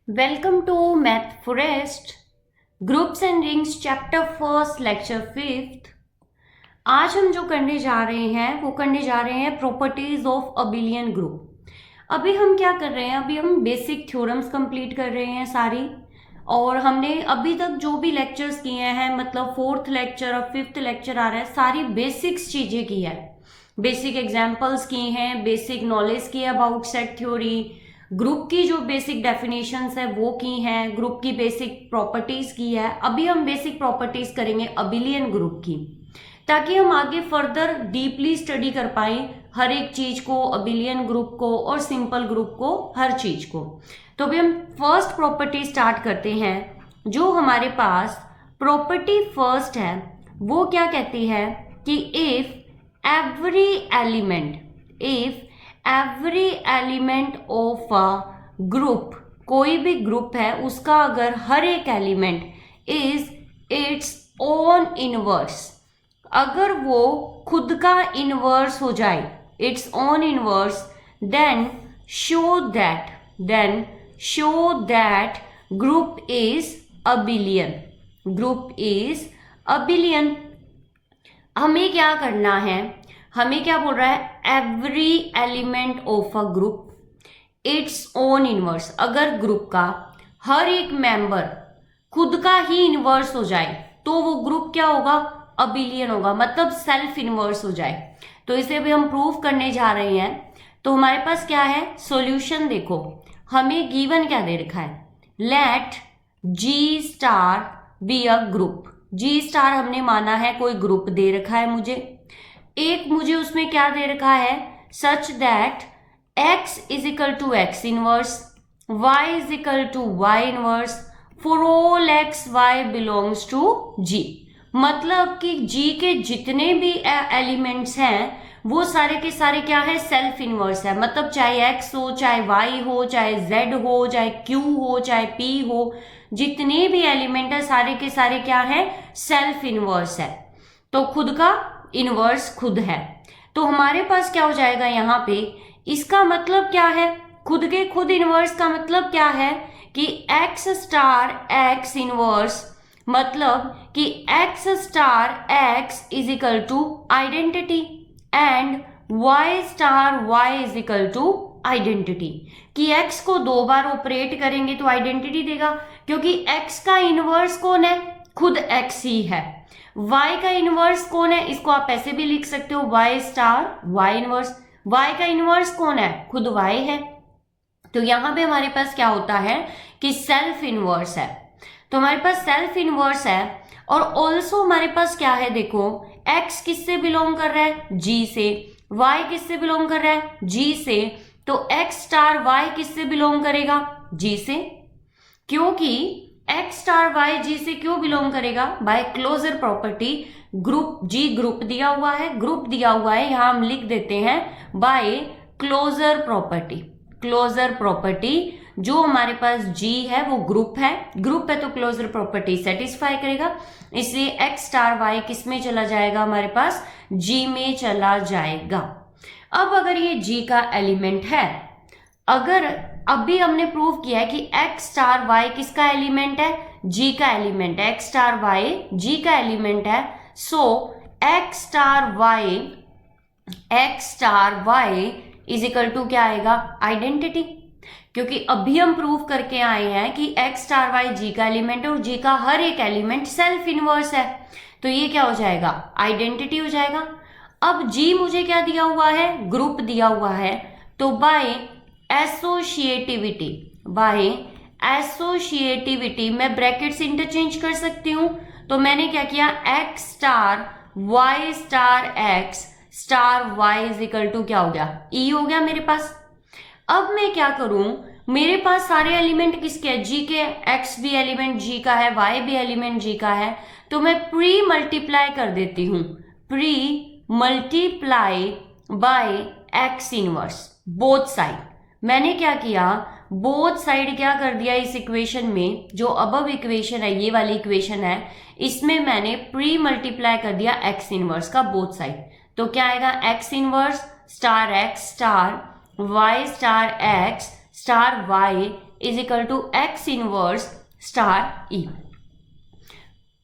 Welcome to Math Forest, Groups and Rings Chapter 1st Lecture 5th। आज हम जो करने जा रहे हैं प्रॉपर्टीज ऑफ अबिलियन ग्रुप। अभी हम क्या कर रहे हैं, अभी हम बेसिक थ्योरम्स कंप्लीट कर रहे हैं सारी, और हमने अभी तक जो भी लेक्चर्स किए हैं, मतलब 4th लेक्चर और 5th लेक्चर आ रहा है, सारी बेसिक्स चीजें की है, बेसिक एग्जाम्पल्स की हैं, बेसिक नॉलेज की है अबाउट सेट थ्योरी, ग्रुप की जो बेसिक डेफिनेशंस है वो की हैं, ग्रुप की बेसिक प्रॉपर्टीज की है। अभी हम बेसिक प्रॉपर्टीज करेंगे अबिलियन ग्रुप की, ताकि हम आगे फर्दर डीपली स्टडी कर पाए हर एक चीज को, अबिलियन ग्रुप को और सिंपल ग्रुप को, हर चीज को। तो अभी हम फर्स्ट प्रॉपर्टी स्टार्ट करते हैं। जो हमारे पास प्रॉपर्टी फर्स्ट है वो क्या कहती है कि if every element of a group, कोई भी ग्रुप है उसका अगर हर एक element is its own inverse, अगर वो खुद का इनवर्स हो जाए, its own inverse, then show that group is abelian. हमें क्या करना है, हमें क्या बोल रहा है, every element of a group its own inverse, अगर ग्रुप का हर एक मेंबर खुद का ही इनवर्स हो जाए तो वो ग्रुप क्या होगा, अबिलियन होगा, मतलब सेल्फ इनवर्स हो जाए। तो इसे भी हम प्रूव करने जा रहे हैं। तो हमारे पास क्या है सॉल्यूशन, देखो हमें गिवन क्या दे रखा है, let G star be a group. G star हमने माना है कोई ग्रुप दे रखा है मुझे, एक मुझे उसमें क्या दे रखा है, such that x is equal to x inverse, y is equal to y inverse for all x y belongs to g। मतलब कि g के जितने भी एलिमेंट्स हैं वो सारे के सारे क्या है, सेल्फ इनवर्स है। मतलब चाहे x हो, चाहे y हो, चाहे z हो, चाहे q हो, चाहे p हो, जितने भी एलिमेंट है सारे के सारे क्या है, सेल्फ इनवर्स है। तो खुद का इनवर्स खुद है। तो हमारे पास क्या हो जाएगा यहाँ पे, इसका मतलब क्या है, खुद के खुद इनवर्स का मतलब क्या है कि x स्टार x इनवर्स, मतलब कि x star x is equal to identity and y star y is equal to identity. कि x को दो बार ऑपरेट करेंगे तो आइडेंटिटी देगा, क्योंकि x का इनवर्स कौन है, खुद x ही है। y का इनवर्स कौन है, इसको आप ऐसे भी लिख सकते हो, y star y inverse. y का इनवर्स कौन है, खुद y है। तो यहां पे हमारे पास क्या होता है कि सेल्फ इनवर्स है। तो हमारे पास सेल्फ इनवर्स है, और ऑल्सो हमारे पास क्या है, देखो x किससे बिलोंग कर रहा है, g से, y किससे बिलोंग कर रहा है, g से, तो x स्टार y किससे बिलोंग करेगा, g से। क्योंकि x स्टार y g से क्यों बिलोंग करेगा, by closure property. Group g group दिया हुआ है, यहां हम लिख देते हैं बाय क्लोजर प्रॉपर्टी। जो हमारे पास g है वो ग्रुप है तो क्लोजर प्रॉपर्टी सेटिस्फाई करेगा, इसलिए x स्टार y किस में चला जाएगा, हमारे पास g में चला जाएगा। अब अगर ये g का एलिमेंट है, अगर अभी हमने प्रूव किया है कि x स्टार y किसका एलिमेंट है, g का एलिमेंट है, x स्टार y g का एलिमेंट है। So x star y is equal to क्या आएगा, आइडेंटिटी। क्योंकि अभी हम प्रूव करके आए हैं कि x स्टार y g का एलिमेंट है और g का हर एक एलिमेंट सेल्फ इनवर्स है, तो ये क्या हो जाएगा, आइडेंटिटी हो जाएगा। अब g मुझे क्या दिया हुआ है, ग्रुप दिया हुआ है, तो बाय एसोसिएटिविटी मैं ब्रैकेट्स इंटरचेंज कर सकती हूं। तो मैंने क्या किया, x star y star x star y is equal to क्या हो गया, e हो गया मेरे पास। अब मैं क्या करूं, मेरे पास सारे एलिमेंट किसके हैं, g के, x भी एलिमेंट g का है, y भी एलिमेंट g का है, तो मैं प्री मल्टीप्लाई कर देती हूं, pre multiply bye x inverse both side. मैंने क्या किया, बोथ साइड क्या कर दिया, इस इक्वेशन में जो अबव इक्वेशन है, ये वाली इक्वेशन है, इसमें मैंने प्री मल्टीप्लाई कर दिया x इनवर्स का बोथ साइड। तो क्या आएगा, x inverse star x star y star x star y is equal to x inverse star e.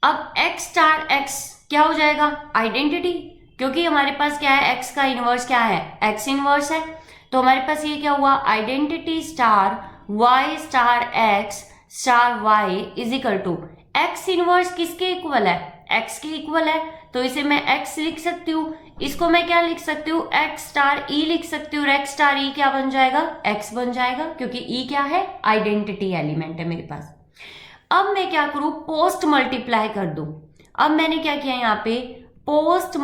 अब एक्स स्टार एक्स क्या हो जाएगा, आइडेंटिटी, क्योंकि हमारे पास क्या है, एक्स का इनवर्स क्या है, एक्स इनवर्स है। तो हमारे पास ये क्या हुआ, identity star y star x star y is equal to x inverse किसके इक्वल है, एक्स के इक्वल है। तो इसे मैं एक्स लिख सकती हूँ, इसको मैं क्या लिख सकती हूँ, एक्स स्टार ई लिख सकती हूँ। एक्स स्टार ई क्या बन जाएगा, एक्स बन जाएगा, क्योंकि ई क्या है, आइडेंटिटी एलिमेंट है मेरे पास। अब मैं क्या करूं, पोस्ट मल्टीप्लाई कर दूं। अब मैंने क्या किया यहाँ पे, post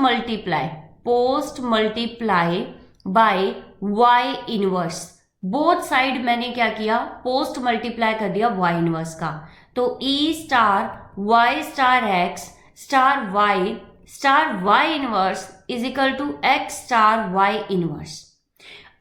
multiply by y inverse, both side मैंने क्या किया, पोस्ट मल्टीप्लाई कर दिया वाई इनवर्स का। तो e star y star x star y inverse is equal to x star y inverse.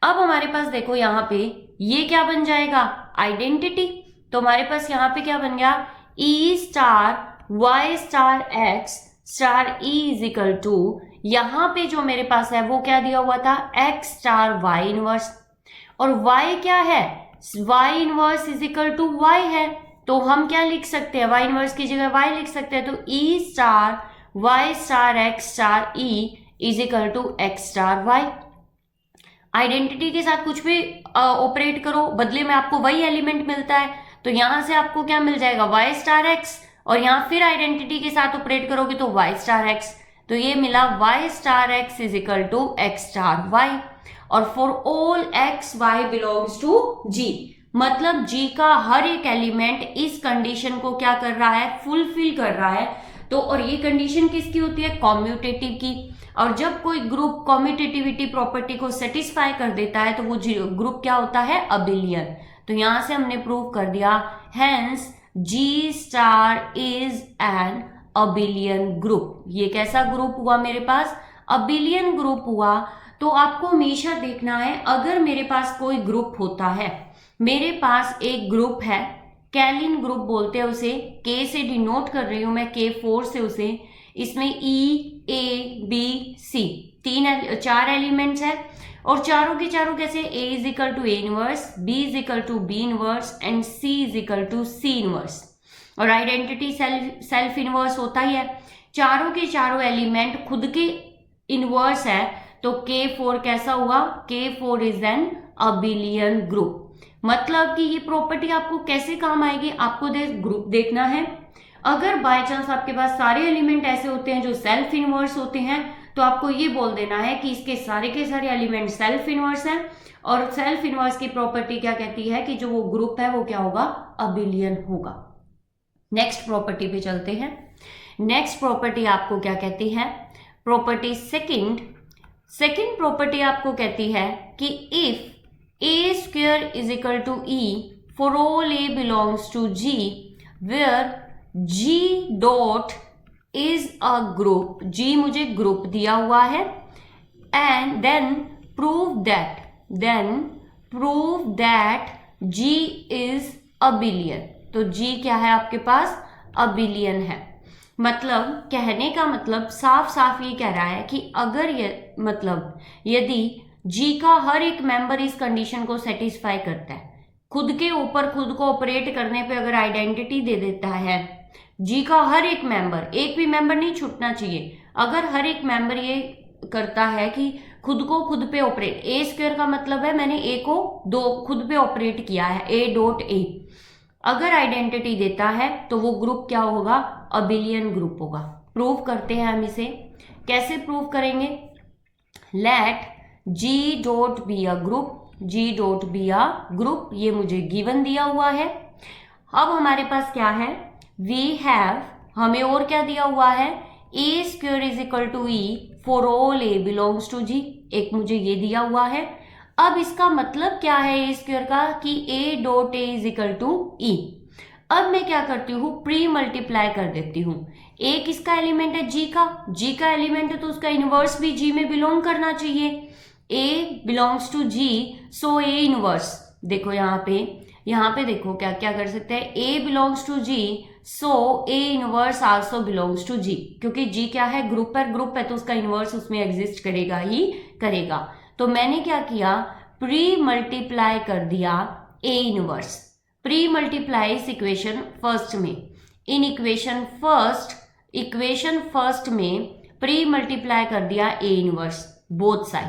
अब हमारे पास देखो यहाँ पे ये क्या बन जाएगा, आइडेंटिटी। तो हमारे पास यहाँ पे क्या बन गया, e star y star x star e is equal to, यहाँ पे जो मेरे पास है वो क्या दिया हुआ था, एक्स स्टार वाई इनवर्स, और वाई क्या है, y inverse is equal to y है। तो हम क्या लिख सकते हैं, वाई इनवर्स की जगह वाई लिख सकते हैं। तो e star y star x star e is equal to x star y. Identity के साथ कुछ भी ऑपरेट करो, बदले में आपको वही एलिमेंट मिलता है। तो यहां से आपको क्या मिल जाएगा, वाई स्टार एक्स, और यहां फिर आइडेंटिटी के साथ ऑपरेट करोगे तो वाई स्टार एक्स। तो ये मिला y star x is equal to x star y. और for all x y belongs to G, मतलब जी का हर एक एलिमेंट इस कंडीशन को क्या कर रहा है, फुलफिल कर रहा है। तो और ये कंडीशन किसकी होती है, कॉम्यूटेटिव की। और जब कोई ग्रुप कॉम्यूटेटिविटी प्रॉपर्टी को सेटिस्फाई कर देता है तो वो ग्रुप क्या होता है, अबिलियन। तो यहां से हमने प्रूव कर दिया, hence G star is an abelian group. ये कैसा ग्रुप हुआ मेरे पास, अबिलियन ग्रुप हुआ। तो आपको हमेशा देखना है, अगर मेरे पास कोई ग्रुप होता है, मेरे पास एक ग्रुप है, कैलिन ग्रुप बोलते हैं उसे, के से डिनोट कर रही हूं मैं, K4 से उसे, इसमें E A B C चार एलिमेंट्स है, और चारों के चारों कैसे, A is equal to A inverse, B is equal to B inverse and C is equal to C inverse. और आइडेंटिटी सेल्फ इनवर्स होता ही है, चारों के चारों एलिमेंट खुद के इनवर्स है। तो K4 कैसा हुआ, K4 is an abelian group. मतलब कि ये प्रॉपर्टी आपको कैसे काम आएगी, आपको ग्रुप देखना है। अगर बाय चांस आपके पास सारे एलिमेंट ऐसे होते हैं जो सेल्फ इनवर्स होते हैं, तो आपको ये बोल देना है कि इसके सारे के सारे एलिमेंट सेल्फ इनवर्स हैं। और सेल्फ इनवर्स की प्रॉपर्टी क्या कहती है कि जो वो ग्रुप है वो क्या होगा, अबिलियन होगा। नेक्स्ट प्रॉपर्टी पे चलते हैं। नेक्स्ट प्रॉपर्टी आपको क्या कहती है, प्रॉपर्टी सेकंड प्रॉपर्टी आपको कहती है कि if a square is equal to e for all a belongs to g where g dot is a group, g मुझे ग्रुप दिया हुआ है, and then prove that g is abelian। तो g क्या है आपके पास, अबिलियन है। मतलब कहने का मतलब साफ साफ ये कह रहा है कि अगर ये मतलब यदि जी का हर एक मेंबर इस कंडीशन को सेटिस्फाई करता है, खुद के ऊपर खुद को ऑपरेट करने पे अगर आइडेंटिटी दे देता है, जी का हर एक मेंबर, एक भी मेंबर नहीं छूटना चाहिए, अगर हर एक मेंबर ये करता है कि खुद को खुद पे ऑपरेट, ए स्क्वायर का मतलब है मैंने ए को दो खुद पे ऑपरेट किया है, ए डॉट ए, अगर आइडेंटिटी देता है तो वो ग्रुप क्या होगा, अबिलियन ग्रुप होगा। प्रूव करते हैं हम इसे, कैसे प्रूव करेंगे, let G dot be a group, ये मुझे गिवन दिया हुआ है। अब हमारे पास क्या है, वी हैव, हमें और क्या दिया हुआ है, a square is equal to e for all a belongs to G, एक मुझे ये दिया हुआ है। अब इसका मतलब क्या है ए स्क्वायर का, कि a dot A is equal to e. अब मैं क्या करती हूँ, प्री मल्टीप्लाई कर देती हूँ। ए किसका एलिमेंट है, जी का एलिमेंट है, तो उसका इनवर्स भी जी में बिलोंग करना चाहिए। A belongs to G, so A inverse, देखो यहाँ पे देखो क्या क्या कर सकते हैं, A belongs to G, so A inverse also belongs to G, क्योंकि G क्या है, ग्रुप है तो उसका इनवर्स उसमें एग्जिस्ट करेगा ही करेगा। तो मैंने क्या किया, प्री मल्टीप्लाई कर दिया A इनवर्स, प्री मल्टीप्लाई इस इक्वेशन फर्स्ट में, इन इक्वेशन फर्स्ट में प्री मल्टीप्लाई कर दिया ए इनवर्स बोथ साइड,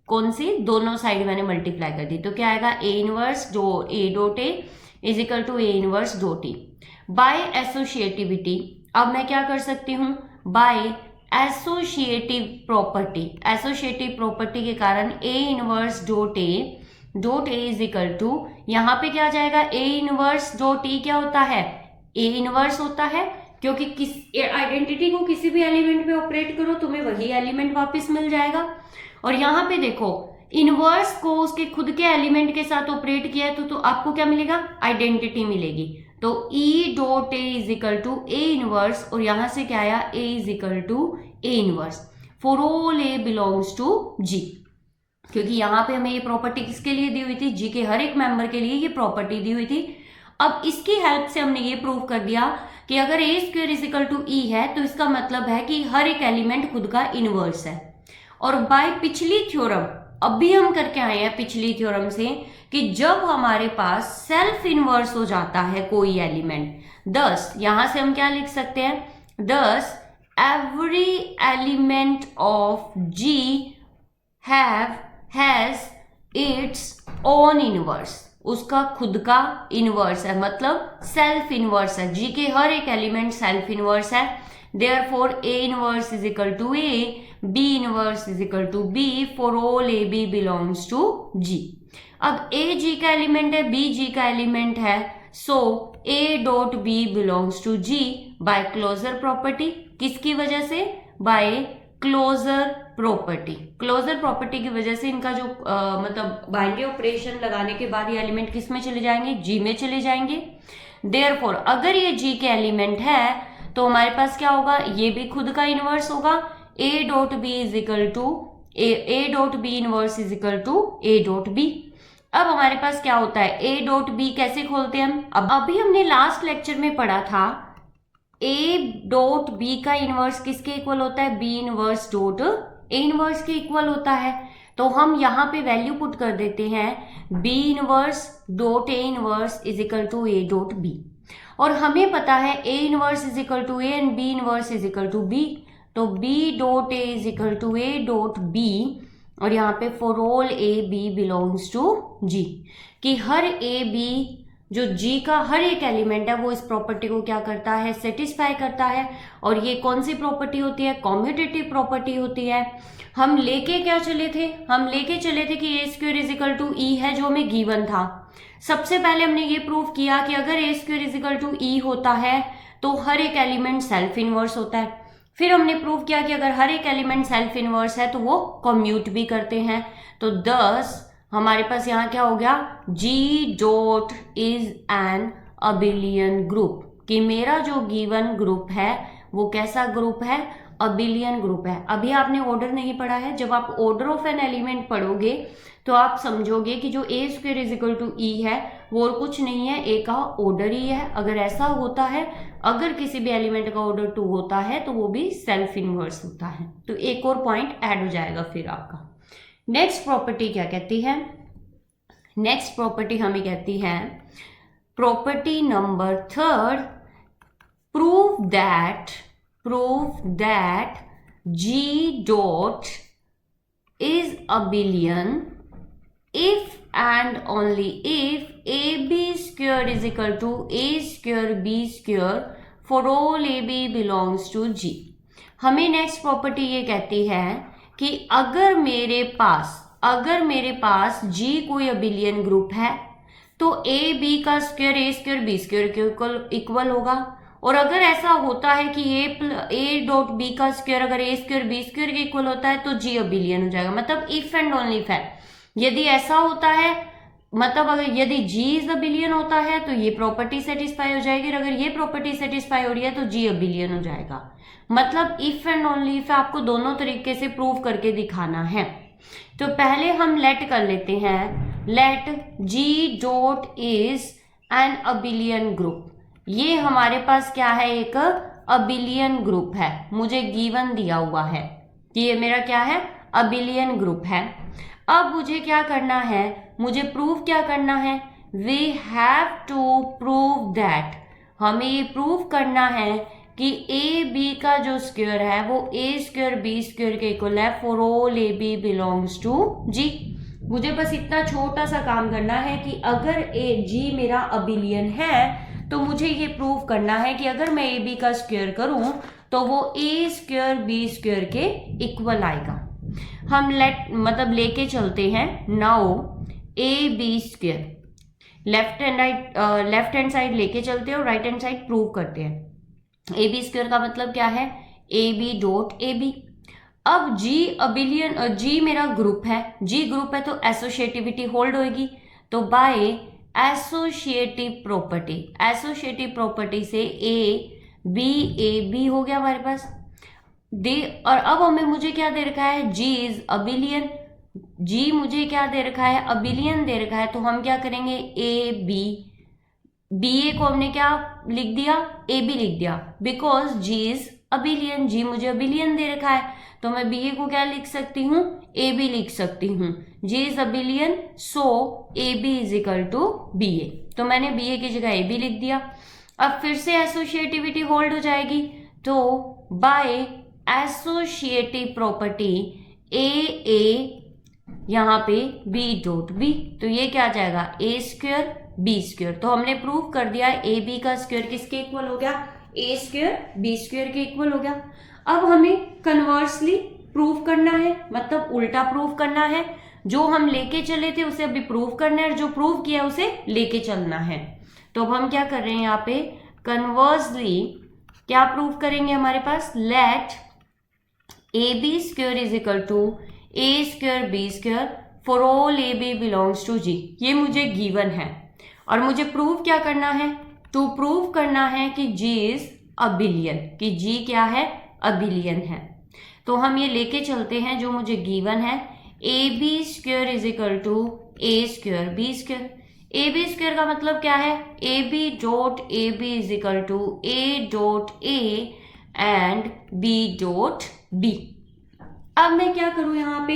कौन सी, दोनों साइड मैंने मल्टीप्लाई कर दी, तो क्या आएगा a inverse a dot A is equal to A inverse dot e. By associativity अब मैं क्या कर सकती हूं, बाय एसोसिएटिव प्रॉपर्टी के कारण a inverse dot A is equal to, यहाँ पे क्या आ जाएगा, ए इनवर्स डॉट ई क्या होता है, ए इनवर्स होता है, क्योंकि किस आइडेंटिटी को किसी भी एलिमेंट में ऑपरेट करो तुम्हें वही एलिमेंट वापस मिल जाएगा। और यहाँ पे देखो इनवर्स को उसके खुद के एलिमेंट के साथ ऑपरेट किया है तो आपको क्या मिलेगा, आइडेंटिटी मिलेगी। तो e dot A is equal to A inverse, और यहां से क्या आया, a is equal to A inverse for all a belongs to G, क्योंकि यहाँ पे हमें ये प्रॉपर्टी किसके लिए दी हुई थी, जी के हर एक मेंबर के लिए ये प्रॉपर्टी दी हुई थी। अब इसकी हेल्प से हमने ये प्रूव कर दिया कि अगर ए स्क्वायर इज इक्वल टू ई है तो इसका मतलब है कि हर एक एलिमेंट खुद का इनवर्स है। और बाय पिछली थ्योरम, अभी हम करके आए हैं पिछली थ्योरम से, कि जब हमारे पास सेल्फ इनवर्स हो जाता है कोई एलिमेंट, दस यहां से हम क्या लिख सकते हैं, thus every element of G has its own inverse, उसका खुद का इनवर्स है, मतलब सेल्फ इनवर्स है, जी के हर एक एलिमेंट सेल्फ इनवर्स है। Therefore A inverse is equal to A, B inverse is equal to B for all A B belongs to G। अब A G का एलिमेंट है, B G का एलिमेंट है, so A dot B belongs to G by closure property, किसकी वजह से, by closure property। closure property की वजह से इनका जो मतलब बाइनरी ऑपरेशन लगाने के बाद ये एलिमेंट किस में चले जाएंगे, G में चले जाएंगे। Therefore अगर ये G के एलिमेंट है तो हमारे पास क्या होगा, ये भी खुद का इनवर्स होगा, A dot B is equal to A dot B inverse is equal to A dot b. अब हमारे पास क्या होता है, ए डॉट बी कैसे खोलते हैं हम, अब अभी हमने लास्ट लेक्चर में पढ़ा था ए डॉट बी का इनवर्स किसके इक्वल होता है, बी इनवर्स डॉट ए इनवर्स के इक्वल होता है। तो हम यहाँ पे वैल्यू पुट कर देते हैं B inverse dot A inverse is equal to A dot B, और हमें पता है A inverse is equal to A and B inverse is equal to B, तो B dot A is equal to A dot B, और यहाँ पे for all A B belongs to G, कि हर ए बी जो जी का हर एक एलिमेंट है वो इस प्रॉपर्टी को क्या करता है, सेटिस्फाई करता है। और ये कौन सी प्रॉपर्टी होती है, कॉम्यूटेटिव प्रॉपर्टी होती है। हम लेके क्या चले थे, हम लेके चले थे कि ए स्क्वायर इज इक्वल टू ई है, जो हमें गिवन था। सबसे पहले हमने ये प्रूव किया कि अगर ए स्क्वायर इज इक्वल टू ई होता है तो हर एक एलिमेंट सेल्फ इनवर्स होता है। फिर हमने प्रूव किया कि अगर हर एक एलिमेंट सेल्फ इनवर्स है तो वो कम्यूट भी करते हैं। तो 10 हमारे पास यहाँ क्या हो गया, G dot is an abelian group, कि मेरा जो गिवन ग्रुप है वो कैसा ग्रुप है, अबिलियन ग्रुप है। अभी आपने ऑर्डर नहीं पढ़ा है, जब आप ऑर्डर ऑफ एन एलिमेंट पढ़ोगे तो आप समझोगे कि जो ए स्क्वायर इज इक्वल टू ई है वो और कुछ नहीं है, ए का ऑर्डर ही है। अगर ऐसा होता है, अगर किसी भी एलिमेंट का ऑर्डर 2 होता है तो वो भी सेल्फ इनवर्स होता है। तो एक और पॉइंट ऐड हो जाएगा फिर आपका। नेक्स्ट प्रॉपर्टी क्या कहती है, नेक्स्ट प्रॉपर्टी हमें कहती है property number 3, prove that G dot is abelian if and only if ab square is equal to a square b square for all ab belongs to g। हमें next property ये कहती है कि अगर मेरे पास g कोई अबिलियन ग्रुप है तो a b का square a square b square के इक्वल होगा। और अगर ऐसा होता है कि a डॉट b का स्क्वायर अगर a स्क्वायर b स्क्वायर के इक्वल होता है तो g अबिलियन हो जाएगा। मतलब इफ एंड ओनली इफ है, यदि ऐसा होता है, मतलब अगर यदि g इज अबिलियन होता है तो ये प्रॉपर्टी सेटिस्फाई हो जाएगी, और अगर ये प्रॉपर्टी सेटिस्फाई हो रही है तो g अबिलियन हो जाएगा। मतलब इफ एंड ओनली इफ आपको दोनों तरीके से प्रूव करके दिखाना है। तो पहले हम लेट कर लेते हैं, let g dot is an abelian group. ये हमारे पास क्या है, एक अबिलियन ग्रुप है, मुझे गिवन दिया हुआ है कि ये मेरा क्या है, अबिलियन ग्रुप है। अब मुझे क्या करना है, मुझे प्रूव क्या करना है, we have to prove that, हमें ये प्रूव करना है कि ए बी का जो स्क्वायर है वो ए स्क्वायर बी स्क्वायर के इक्वल है for all A B belongs to G. मुझे बस इतना छोटा सा काम करना है कि अगर ए जी मेरा अबिलियन है तो मुझे ये प्रूव करना है कि अगर मैं ए बी का स्क्वायर करूं तो वो ए स्क्वायर बी स्क्वायर के इक्वल आएगा। हम लेके चलते हैं now a B square, left hand side लेके चलते हैं और राइट हैंड साइड प्रूव करते हैं। ए बी स्क्वायर का मतलब क्या है, a B dot A b. अब जी अबिलियन, जी मेरा ग्रुप है, जी ग्रुप है तो एसोसिएटिविटी होल्ड होगी। तो बाय एसोसिएटिव प्रॉपर्टी से ए बी हो गया हमारे पास दे। और अब हमें मुझे क्या दे रखा है, जी इज अबिलियन, जी मुझे क्या दे रखा है, अबिलियन दे रखा है। तो हम क्या करेंगे, ए बी, बी ए को हमने क्या लिख दिया, ए बी लिख दिया, बिकॉज जी इज अबिलियन, जी मुझे अबिलियन दे रखा है तो मैं बी ए को क्या लिख सकती हूँ, ए बी लिख सकती हूँ। G is abelian so A B is equal to B A, तो मैंने बी ए की जगह ए बी लिख दिया। अब फिर से एसोसिएटिविटी होल्ड हो जाएगी, तो बाय एसोसिएटिव प्रॉपर्टी ए यहाँ पे बी डॉट बी, तो ये क्या आ जाएगा, ए स्क्वायर बी स्क्वायर। तो हमने प्रूव कर दिया ए बी का स्क्वायर किसके इक्वल हो गया, ए स्क्वायर बी स्क्वायर के इक्वल हो गया। अब हमें कन्वर्सली प्रूव करना है, मतलब उल्टा प्रूव करना है। जो हम लेके चले थे उसे अभी प्रूव करना है, और जो प्रूव किया उसे लेके चलना है। तो अब हम क्या कर रहे हैं यहाँ पे, कन्वर्सली क्या प्रूव करेंगे, हमारे पास let A B square is equal to A square B square for all A B belongs to G. ये मुझे गिवन है और मुझे प्रूव क्या करना है, टू प्रूव करना है कि जी इज अबिलियन, कि जी क्या है, अबिलियन है। तो हम ये लेके चलते हैं जो मुझे गिवन है, a B square is equal to A square B square. A B square का मतलब क्या है, a B dot A B is equal to A dot a and b dot b. अब मैं क्या करूं, यहाँ पे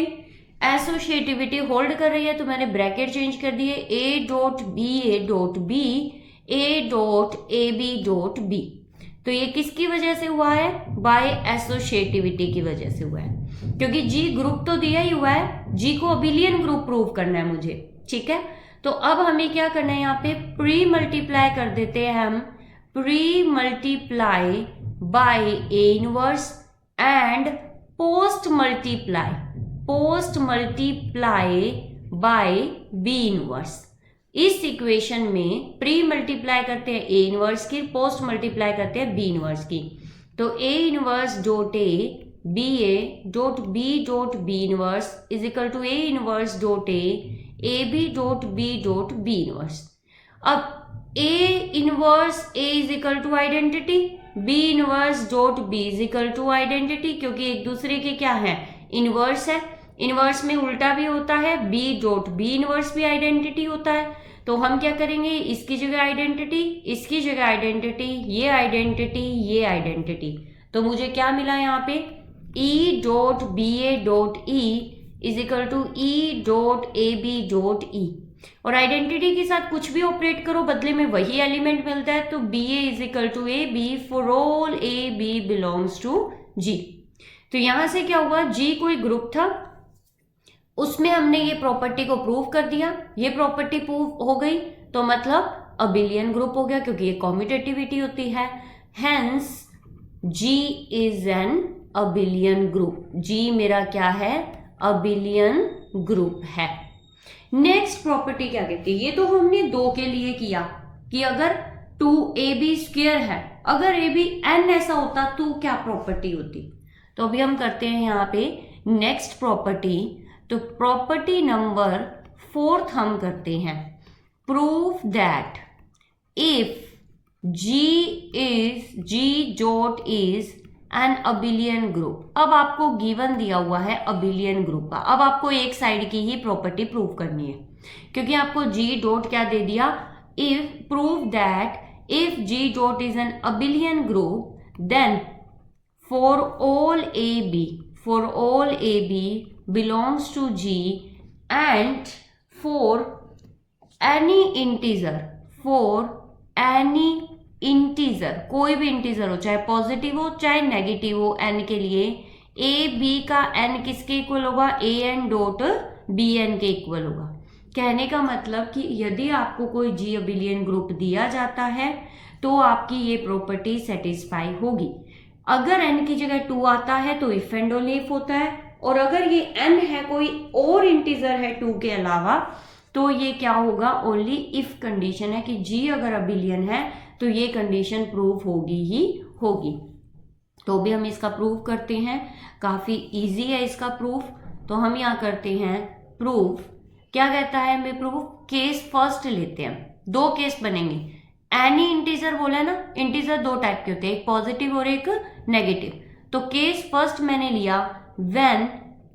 एसोसिएटिविटी होल्ड कर रही है तो मैंने ब्रैकेट चेंज कर दिए, a dot b dot b, a dot A B dot b. तो ये किसकी वजह से हुआ है, बाय एसोसिएटिविटी की वजह से हुआ है, क्योंकि जी ग्रुप तो दिया ही हुआ है, जी को अबिलियन ग्रुप प्रूव करना है मुझे, ठीक है। तो अब हमें क्या करना है, यहाँ पे प्री मल्टीप्लाई कर देते हैं हम, pre multiply by A inverse and post multiply by B inverse. इस इक्वेशन में प्री मल्टीप्लाई करते हैं ए इनवर्स की, पोस्ट मल्टीप्लाई करते हैं बी इनवर्स की। तो A inverse dot A dot B inverse is equal to A inverse dot A B dot B inverse. अब A inverse A is equal to identity, B inverse dot B is equal to identity, क्योंकि एक दूसरे के क्या है, inverse है। Inverse में उल्टा भी होता है, बी डॉट बी इनवर्स भी आइडेंटिटी होता है। तो हम क्या करेंगे, इसकी जगह आइडेंटिटी, इसकी जगह आइडेंटिटी, ये आइडेंटिटी, ये आइडेंटिटी। तो मुझे क्या मिला यहाँ पे, e dot b a dot e is equal to e dot A B dot e. और आइडेंटिटी के साथ कुछ भी ऑपरेट करो, बदले में वही एलिमेंट मिलता है। तो B A is equal to A B for all A B belongs to G. तो यहां से क्या हुआ, जी कोई ग्रुप था, उसमें हमने ये प्रॉपर्टी को प्रूव कर दिया, ये प्रॉपर्टी प्रूव हो गई तो मतलब अबिलियन ग्रुप हो गया, क्योंकि ये कॉम्यूटेटिविटी होती है। Hence G is an abelian group, G मेरा क्या है, अबिलियन ग्रुप है। नेक्स्ट प्रॉपर्टी क्या कहती है, ये तो हमने दो के लिए किया कि अगर 2ab स्क्वायर है, अगर ab n ऐसा होता तो क्या प्रॉपर्टी होती। तो अभी हम करते हैं यहाँ पे नेक्स्ट प्रॉपर्टी। तो प्रॉपर्टी नंबर 4 हम करते हैं, proof that if G dot is an abelian group. अब आपको गिवन दिया हुआ है अबिलियन ग्रुप का, अब आपको एक साइड की ही प्रॉपर्टी प्रूव करनी है, क्योंकि आपको जी डॉट क्या दे दिया, if prove that if G dot is an abelian group then for all A b belongs to G and for any integer, for any integer, कोई भी इंटीजर हो, चाहे पॉजिटिव हो चाहे नेगेटिव हो, एन के लिए ए बी का एन किसके इक्वल होगा, ए एन डॉट बी एन के इक्वल होगा। कहने का मतलब कि यदि आपको कोई जी अबिलियन ग्रुप दिया जाता है तो आपकी ये प्रॉपर्टी सेटिस्फाई होगी। अगर n की जगह 2 आता है तो इफ एंड ओनली इफ होता है, और अगर ये n है कोई और इंटीजर है 2 के अलावा तो ये क्या होगा, ओनली इफ कंडीशन है कि g अगर अबिलियन है तो ये कंडीशन प्रूव होगी ही होगी। तो भी हम इसका प्रूव करते हैं, काफी इजी है इसका प्रूफ। तो हम यहाँ करते हैं प्रूफ। क्या कहता है हमें प्रूफ, केस फर्स्ट लेते हैं, 2 केस बनेंगे। एनी इंटीजर बोला है ना, इंटीजर 2 टाइप के होते हैं, एक पॉजिटिव और एक नेगेटिव। तो केस फर्स्ट मैंने लिया when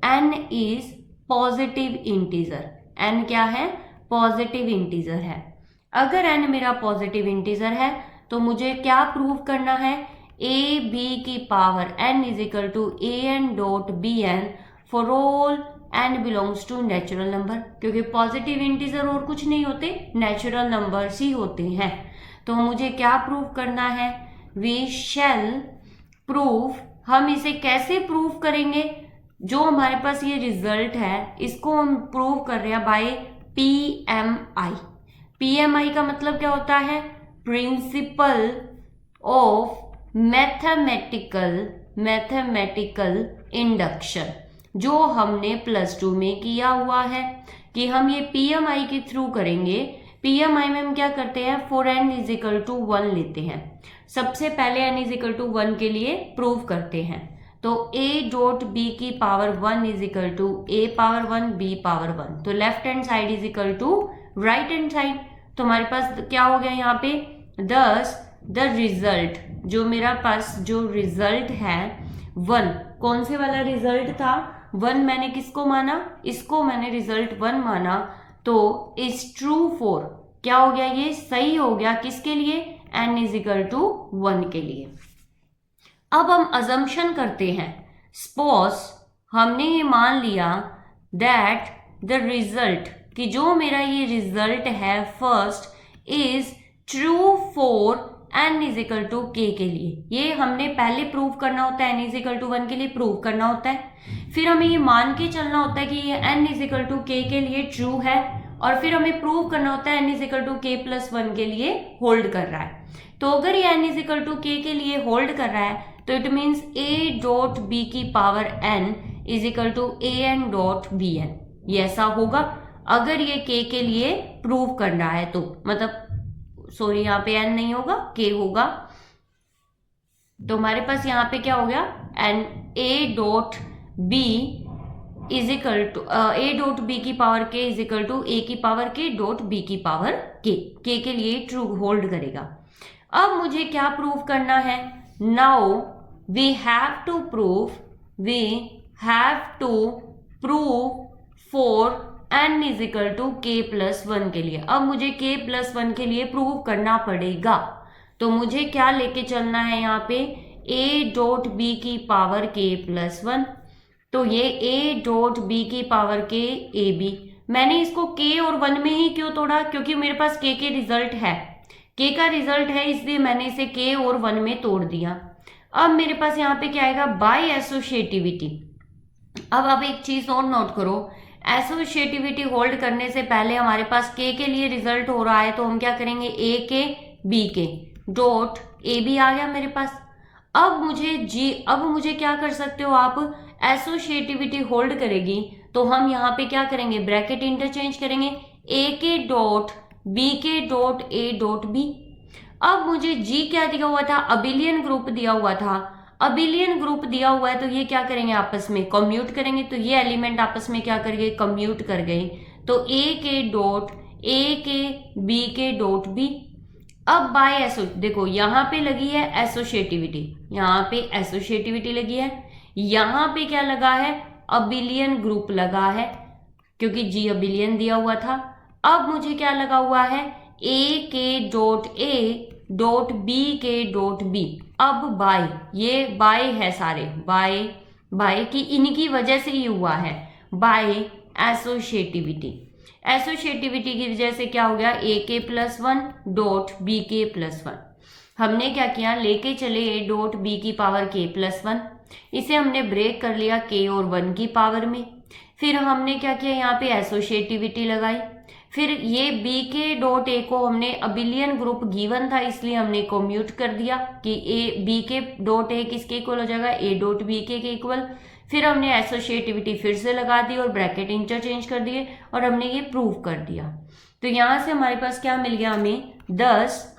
n is positive integer, n क्या है, पॉजिटिव इंटीजर है। अगर n मेरा पॉजिटिव इंटीजर है तो मुझे क्या प्रूव करना है, ए बी की power n is equal to a n dot b n for all n belongs to natural number, क्योंकि पॉजिटिव इंटीजर और कुछ नहीं होते, नेचुरल नंबर्स ही होते हैं। तो मुझे क्या प्रूव करना है, वी शैल प्रूव। हम इसे कैसे प्रूव करेंगे, जो हमारे पास ये रिजल्ट है इसको हम प्रूव कर रहे हैं बाय PMI। PMI का मतलब क्या होता है, प्रिंसिपल ऑफ मैथमेटिकल इंडक्शन, जो हमने +2 में किया हुआ है कि हम ये PMI के थ्रू करेंगे। PMI में हम क्या करते हैं, for n is equal to 1 लेते हैं। सबसे पहले n इज इक्वल टू 1 के लिए प्रूव करते हैं। तो a डॉट b की power 1 is equal to a power 1 b power 1, तो left hand side is equal to right hand side. तो हमारे पास क्या हो गया यहाँ पे, दस द रिजल्ट, जो मेरा पास जो रिजल्ट है 1, कौन से वाला रिजल्ट था 1, मैंने किसको माना, इसको मैंने रिजल्ट 1 माना, तो इज ट्रू फॉर, क्या हो गया, ये सही हो गया किसके लिए, n इज इक्वल टू 1 के लिए। अब हम अजम्पशन करते हैं, सपोज हमने ये मान लिया दैट द रिजल्ट, कि जो मेरा ये रिजल्ट है first is true for n is equal to k के लिए। ये हमने पहले प्रूव करना होता है, n इज इक्वल टू 1 के लिए प्रूव करना होता है। फिर हमें ये मान के चलना होता है कि ये n is equal to k के लिए ट्रू है, और फिर हमें प्रूव करना होता है n is equal to k plus 1 के लिए होल्ड कर रहा है। तो अगर ये n is equal to k के लिए होल्ड कर रहा है तो it means a dot b की power n is equal to a n dot b n, ये ऐसा होगा अगर ये k के लिए प्रूव कर रहा है तो, मतलब सॉरी यहाँ पे n नहीं होगा, k होगा। तो हमारे पास यहाँ पे क्या हो गया, n a dot b is equal to a dot b की power k is equal to a की पावर k डॉट b की पावर k के लिए ट्रू होल्ड करेगा। अब मुझे क्या प्रूव करना है, now we have to prove for n is equal to k plus 1 के लिए। अब मुझे k प्लस 1 के लिए प्रूव करना पड़ेगा, तो मुझे क्या लेके चलना है यहाँ पे, a डॉट b की पावर k प्लस 1, तो ये a डॉट b की पावर k a b। मैंने इसको k और 1 में ही क्यों तोड़ा, क्योंकि मेरे पास k के रिजल्ट है, k का रिजल्ट है, इसलिए मैंने इसे k और 1 में तोड़ दिया। अब मेरे पास यहाँ पे क्या आएगा, बाय एसोसिएटिविटी। अब एक चीज और नोट करो, एसोसिएटिविटी होल्ड करने से पहले हमारे पास k के लिए रिजल्ट हो रहा है, तो हम क्या करेंगे, a के b के डॉट a b आ गया मेरे पास। अब मुझे क्या कर सकते हो आप, एसोसिएटिविटी होल्ड करेगी तो हम यहाँ पे क्या करेंगे, ब्रैकेट इंटरचेंज करेंगे, a के डॉट b के डॉट a डॉट b। अब मुझे g क्या दिया हुआ था, अबिलियन ग्रुप दिया हुआ था, अबिलियन ग्रुप दिया हुआ है, तो ये क्या करेंगे, आपस में कम्यूट करेंगे, तो ये एलिमेंट आपस में क्या कर गए, कम्यूट कर गए, तो a के डॉट a के b के डॉट b। अब बाय देखो यहाँ पे लगी है एसोसिएटिविटी, यहाँ पे एसोसिएटिविटी लगी है, यहाँ पे क्या लगा है, अबिलियन ग्रुप लगा है, क्योंकि g अबिलियन दिया हुआ था। अब मुझे क्या लगा हुआ है, a के डॉट a डॉट b के डॉट b। अब बाय, ये बाय है सारे, बाय की इनकी वजह से ही हुआ है, बाय एसोसिएटिविटी। एसोसिएटिविटी की वजह से क्या हो गया, ए के प्लस वन डॉट बी के प्लस वन। हमने क्या किया, लेके चले ए डॉट बी की पावर के प्लस वन, इसे हमने ब्रेक कर लिया के और वन की पावर में। फिर हमने क्या किया, यहाँ पे एसोसिएटिविटी लगाई। फिर ये बी के डॉट ए को हमने अबिलियन ग्रुप गिवन था इसलिए हमने कम्यूट कर दिया कि ए बी के डॉट ए किसके इक्वल हो जाएगा, ए डॉट बी के इक्वल। फिर हमने एसोसिएटिविटी फिर से लगा दी और ब्रैकेट इंटरचेंज कर दिए और हमने ये प्रूव कर दिया। तो यहाँ से हमारे पास क्या मिल गया हमें, दस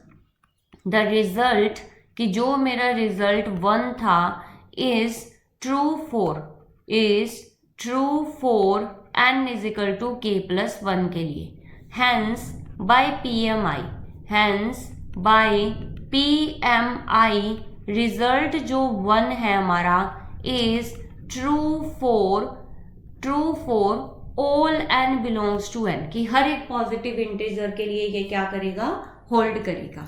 द रिजल्ट कि जो मेरा रिजल्ट 1 था is true for n is equal to k plus one के लिए। Hence by PMI रिजल्ट जो 1 है हमारा is true for all n belongs to n, कि हर एक पॉजिटिव इंटीजर के लिए ये क्या करेगा, होल्ड करेगा।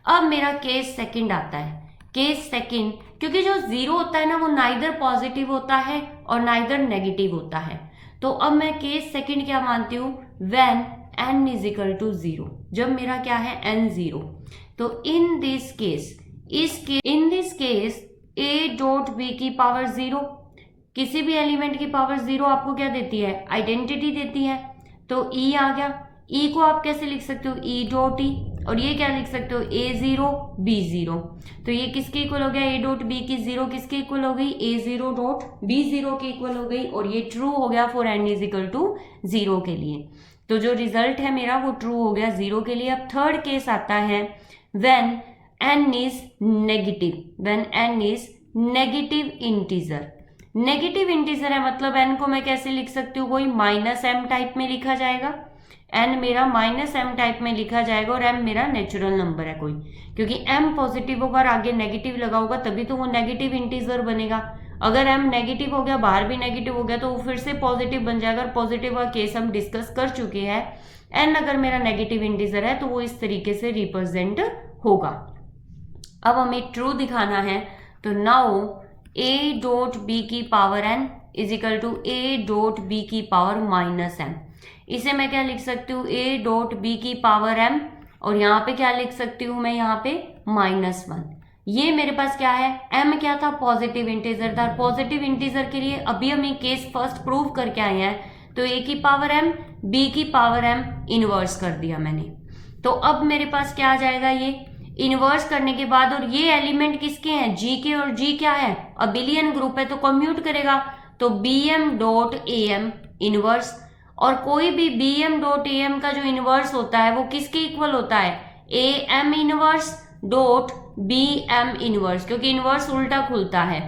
अब मेरा केस सेकंड आता है। केस सेकंड, क्योंकि जो जीरो होता है ना वो नाइदर पॉजिटिव होता है और नाइदर नेगेटिव होता है, तो अब मैं केस सेकंड क्या मानती हूँ, when n is equal to zero, जब मेरा क्या है n जीरो। तो in this case a dot b की पावर जीरो, किसी भी एलिमेंट की पावर जीरो आपको क्या देती है, आइडेंटिटी देती है। तो e आ गया, e को आप कैसे लिख सकते हो, e डॉट e, और ये क्या लिख सकते हो, a जीरो b जीरो। तो ये किसके इक्वल हो गया, a डॉट b की जीरो किसके इक्वल हो गई, a zero dot b zero के इक्वल हो गई, और ये ट्रू हो गया for n is equal to zero के लिए। तो जो रिजल्ट है मेरा वो ट्रू हो गया जीरो के लिए। अब थर्ड केस आता है when n is negative integer. Negative integer है मतलब n को मैं कैसे लिख सकती हूँ, कोई -m टाइप में लिखा जाएगा, n मेरा -m टाइप में लिखा जाएगा, और m मेरा नेचुरल नंबर है कोई, क्योंकि m पॉजिटिव होगा और आगे नेगेटिव लगा होगा तभी तो वो नेगेटिव इंटीजर बनेगा। अगर m नेगेटिव हो गया, बाहर भी नेगेटिव हो गया, तो वो फिर से पॉजिटिव बन जाएगा, और पॉजिटिव का केस हम डिस्कस कर चुके हैं। n अगर मेरा नेगेटिव इंटीजर है तो वो इस तरीके से रिप्रेजेंट होगा। अब हमें ट्रू दिखाना है, तो नाउ a डॉट b की power n is equal to a dot b की पावर -m। इसे मैं क्या लिख सकती हूँ, a डॉट b की पावर m, और यहाँ पे क्या लिख सकती हूँ मैं, यहाँ पे -1। ये मेरे पास क्या है, m क्या था, पॉजिटिव इंटीजर था। पॉजिटिव इंटीजर के लिए अभी हम ये केस फर्स्ट प्रूव करके आए हैं, तो a की पावर m b की पावर m इनवर्स कर दिया मैंने। तो अब मेरे पास क्या आ जाएगा, ये इनवर्स करने के बाद, और ये एलिमेंट किसके हैं, g के, और g क्या है, अबिलियन ग्रुप है तो कम्यूट करेगा, तो bm डॉट am इनवर्स। और कोई भी bm डॉट am का जो इनवर्स होता है वो किसके इक्वल होता है, am inverse dot bm inverse, क्योंकि इनवर्स उल्टा खुलता है।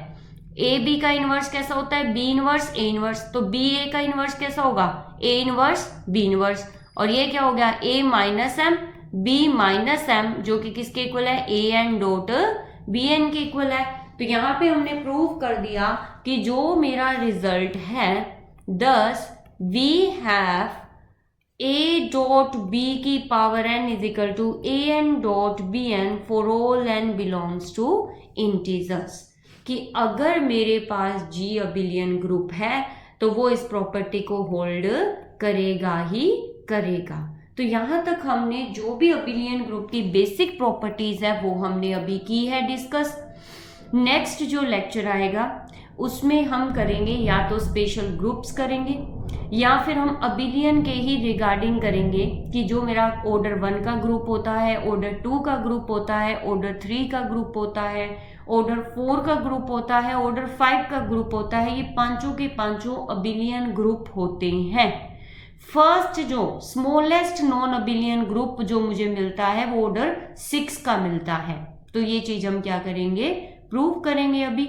ab का इनवर्स कैसा होता है, b इनवर्स a इनवर्स, तो ba का इनवर्स कैसा होगा, a इनवर्स b इनवर्स, और ये क्या हो गया, a minus m b minus m, जो कि किसके इक्वल है, an डॉट bn के इक्वल है। तो यहाँ पे हमने प्रूव कर दिया कि जो मेरा रिजल्ट है, thus we have a dot b की power n is equal to an dot bn for all n belongs to integers, कि अगर मेरे पास g अबिलियन ग्रुप है तो वो इस प्रॉपर्टी को होल्ड करेगा ही करेगा। तो यहाँ तक हमने जो भी अबिलियन ग्रुप की बेसिक प्रॉपर्टीज है वो हमने अभी की है डिस्कस। नेक्स्ट जो लेक्चर आएगा उसमें हम करेंगे या तो स्पेशल ग्रुप्स करेंगे, या फिर हम अबिलियन के ही रिगार्डिंग करेंगे कि जो मेरा ऑर्डर 1 का ग्रुप होता है, ऑर्डर 2 का ग्रुप होता है, ऑर्डर 3 का ग्रुप होता है, ऑर्डर 4 का ग्रुप होता है, ऑर्डर 5 का ग्रुप होता है। ये पांचों के पांचों अबिलियन ग्रुप होते हैं। फर्स्ट जो स्मॉलेस्ट नॉन अबिलियन ग्रुप जो मुझे मिलता है वो ऑर्डर 6 का मिलता है। तो ये चीज हम क्या करेंगे, प्रूव करेंगे अभी।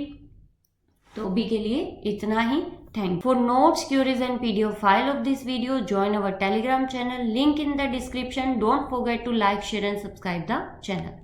तो अभी के लिए इतना ही। Thank you. For notes, queries and PDF file of this video, join our Telegram channel. Link in the description. Don't forget to like, share and subscribe the channel.